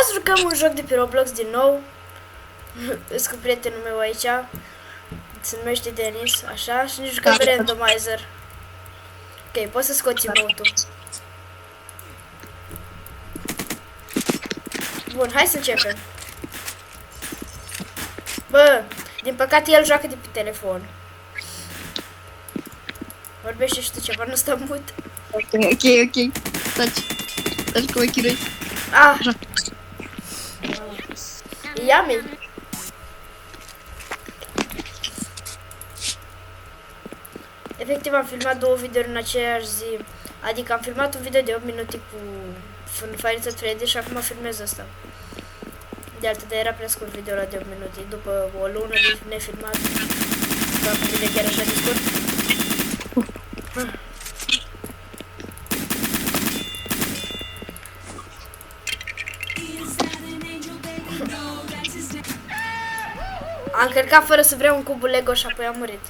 să jucăm un joc de pe Roblox din nou. Sunt cu prietenul meu aici. Se numește Denis, așa, și ne jucăm randomizer. Ok, poți să scoți emote-ul. Bun, hai să începem. Bă, din păcate el joacă de pe telefon. Vorbește și tu ceva, nu stă mut. Ok. Taci cu ochii răi. Ah! Așa. Yummy! Efectiv am filmat 2 videouri în aceeași zi. Adică am filmat un video de 8 minute cu Five Nights at Freddy's și acum filmez asta. De altă, dar era prea scurt video-ul ăla de 8 minute. După o lună de nefilmat. Fac un video chiar așa de scurt. Am încărcat fără să vreau un cubul Lego și apoi am murit.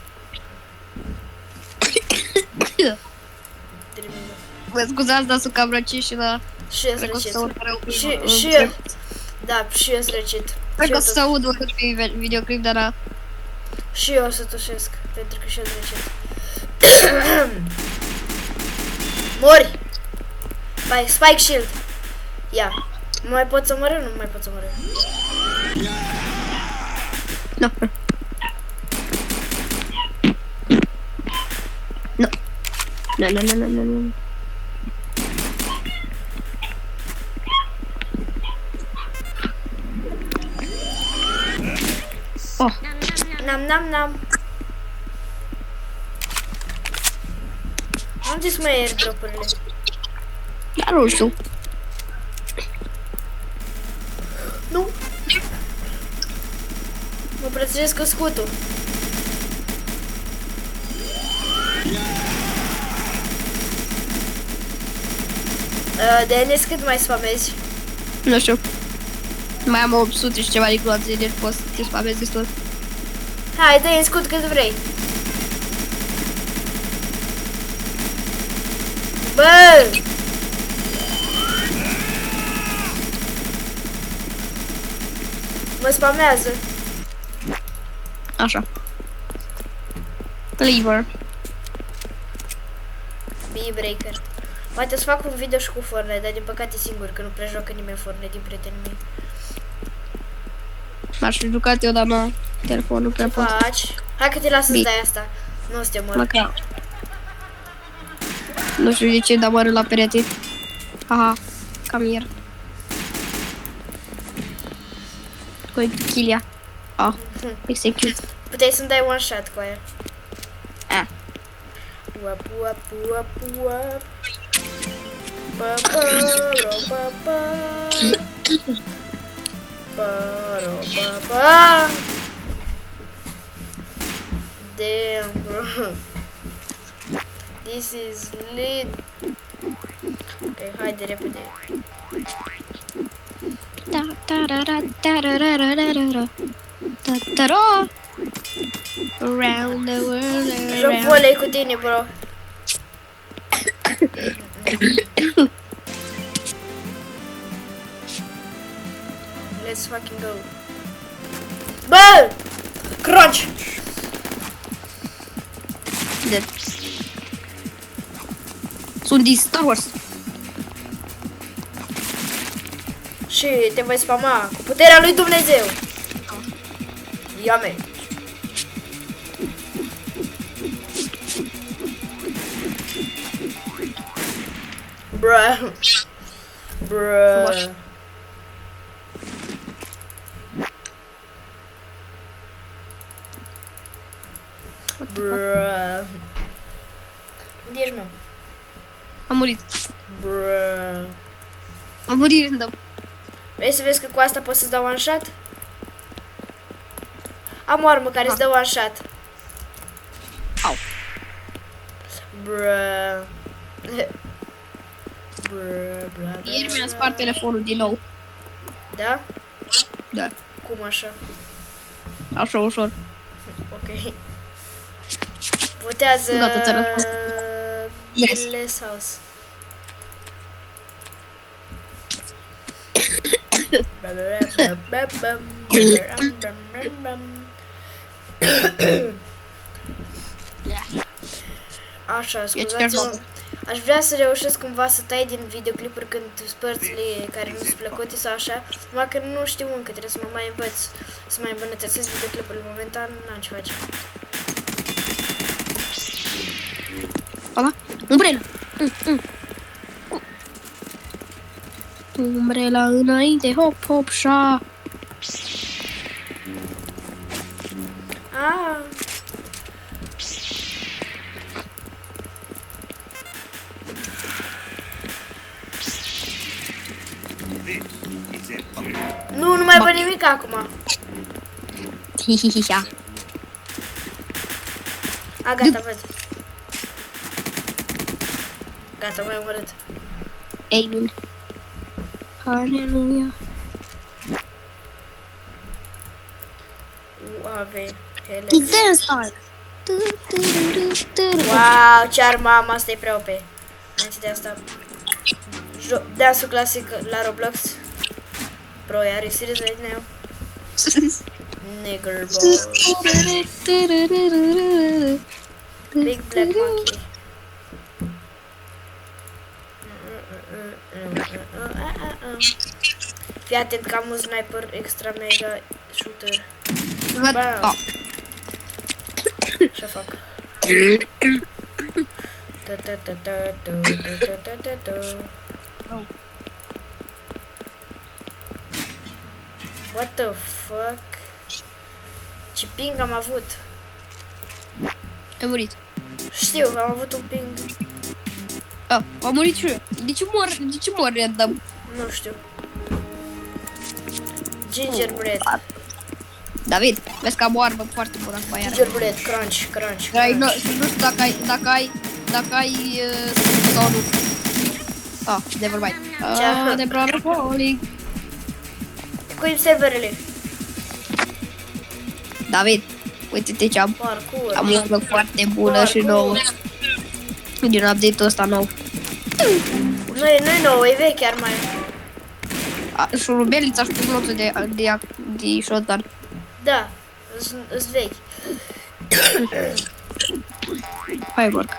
Termină. Mă scuzați, dar sunt cam răcit și da. Și eu Cred că o să aud răcit. Și eu. Da, și eu sunt răcit. Cred că o să aud oricât pe videoclip, dar da. Și eu o să tușesc, pentru că și eu sunt răcit. Mori! Spike Shield. Ia. Nu mai pot să omorâ? Nu mai pot să omorâ. Nu. Nu. Oh. Nam. Am zis mai airdrop-urile. Dar nu știu. Nu. Mă prățesc cu scutul. Denis, cât mai spamezi? Nu știu. Mai am 800 și ceva de gloanțe, deci poți să te spamezi destul. Hai, dă-i în scut cât vrei. Bă! Mă spamează. Așa. Lever. B-breaker. Poate să fac un video și cu Fortnite, dar din păcate singur, că nu prea joacă nimeni Fortnite din prietenii mei. M-aș fi jucat eu, dar nu, telefonul prea pot. Faci? Hai că te las să stai asta. Nu o să te mor. Măcar. Nu știu de ce, dar mă râd la perete. Aha, cam ieri. Cu Chilia. Ah, execute. Puteai să-mi dai one shot cu aia. Ah. Uap. Pa. Damn, bro. This is lit. Ok, haide repede. Around the world. Joc volei cu tine, bro. Let's fucking go. Bă! Crunch! Dead. Sunt din Star Wars. Și te voi spama cu puterea lui Dumnezeu. Ia-me. Bruh. Unde ești, mă? Am murit. Bruh. Am murit random. Vrei să vezi că cu asta poți să-ți dau one shot? Am o armă care îți dă one shot. Au. Bruh. Ieri mi-a spart telefonul din nou. Da? Da. Cum așa? Așa ușor. Ok. Votează Gata, ți-a răspuns. Yes. Less House. Așa, scuzați-mă. Aș vrea să reușesc cumva să tai din videoclipuri când părțile care nu sunt plăcute sau așa, numai că nu știu încă, trebuie să mă mai învăț, să mai îmbunătățesc videoclipurile. Momentan n-am ce face. Ala, umbrela. Umbrela înainte, hop, hop, șa. Ah. Nu mai văd nimic acum. Hihihiha. A, gata, văd. Gata, m-ai omorât. Amen. Hallelujah. Ave. It's dance time. Wow, ce armă am, asta e prea OP. Înainte de asta. Dansul clasic la Roblox. Bro, are you serious right now? Nigger ball. Big black monkey. Fii atent că am un sniper extra mega shooter. Bam. Ce fac? What the fuck? Ce ping am avut? Ai murit. Știu, am avut un ping. Ah, am murit și eu. De ce mor random? Nu știu. Gingerbread. David, vezi că am o armă foarte bună cu aia. Gingerbread, crunch. Dar nu știu dacă ai sau nu. Ah, never mind. Ah, de brother falling. Cum serverele? David, uite-te ce am. Parkour. Am o armă foarte bună și nouă. Din update-ul ăsta nou. Nu e nou, e veche arma aia. Șurubelița și puglotul de shotgun. Da, îs vechi. Firework.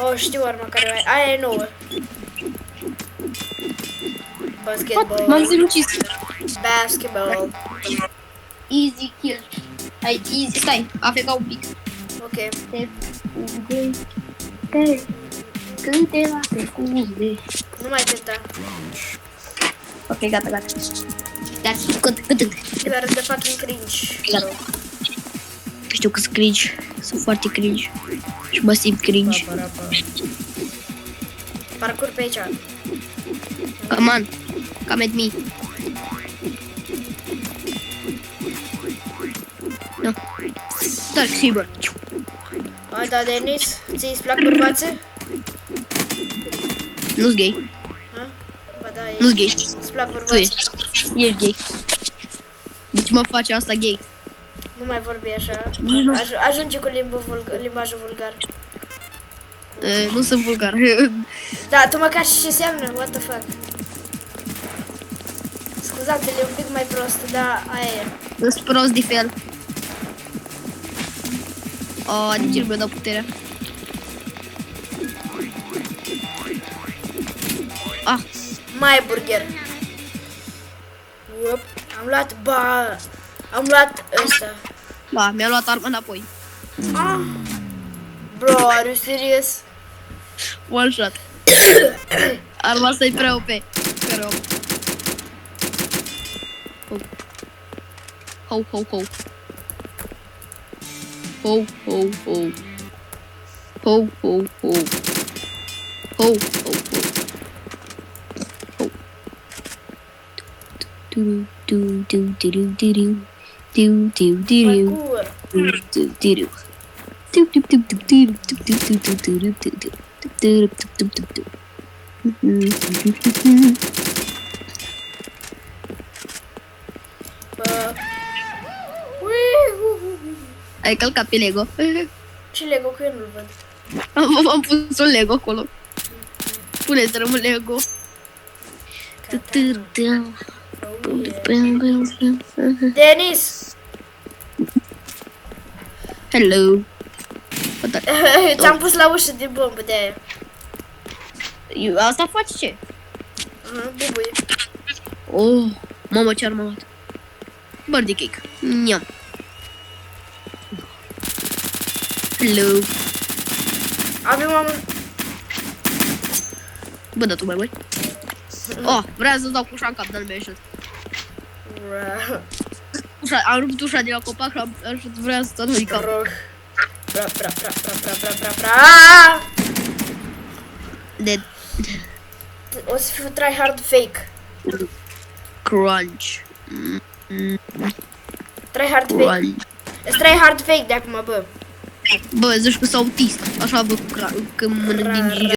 Oh, știu arma care ai. Aia e nouă. Basketball. M-am sinucis. Basketball. Easy kill. Hai, easy. Stai, a plecat un pic. Ok. Câteva secunde. Nu mai tenta. Ok, gata. Gata, Doar de fucking cringe. Gata. Știu că sunt cringe. Sunt foarte cringe. Și mă simt cringe. Parcur pe aici. Come on. Come at me. No. Dark Saber. Hai, da, Denis, ți-i plac bărbații? Nu-s gay. Ha? Ba da, Nu-s gay. îți plac Tu bărbații? ești gay. Deci mă face asta gay. Nu mai vorbi așa. Nu. Ajunge cu limbajul vulgar. Nu sunt vulgar. Da, tu măcar și ce înseamnă? What the fuck? Scuzați-le, un pic mai prost, dar aia e. Sunt prost de fel. Oh, de ce nu mi-a dat puterea? Ah, Mai burger. Uop, am luat ăsta. ba, mi-a luat arma înapoi. Ah. Bro, are you serious? One shot. Arma asta e prea OP. Prea OP. Ho, ho, ho. Ho, ho, ho. Ho, ho, ho. Ho, ho, ho. Ho. Do do do do do do do do do do do Parcur. do do do. Do do do do do do do do do do do do. Bă. Ai călcat pe Lego. Ce Lego, că eu nu-l văd. Am pus un Lego acolo. Puneți-l un Lego. Denis! Hello. Ți-am pus la ușă de bombă de aia. Asta face ce? Bubuie. Oh, mamă, ce armat. Birthday cake. Niam. Hello. Avem Bă, da tu mai băi. Oh, vreau să-ți dau cu ușa în cap, dar nu mi-a ieșit. Ușa, am rupt ușa de la copac și vreau să dau în cap. Dead. O să fiu tryhard fake. Crunch. Tryhard fake. Tryhard fake de acum, bă. Bă, zici că sunt autist. Așa văd când mănânc din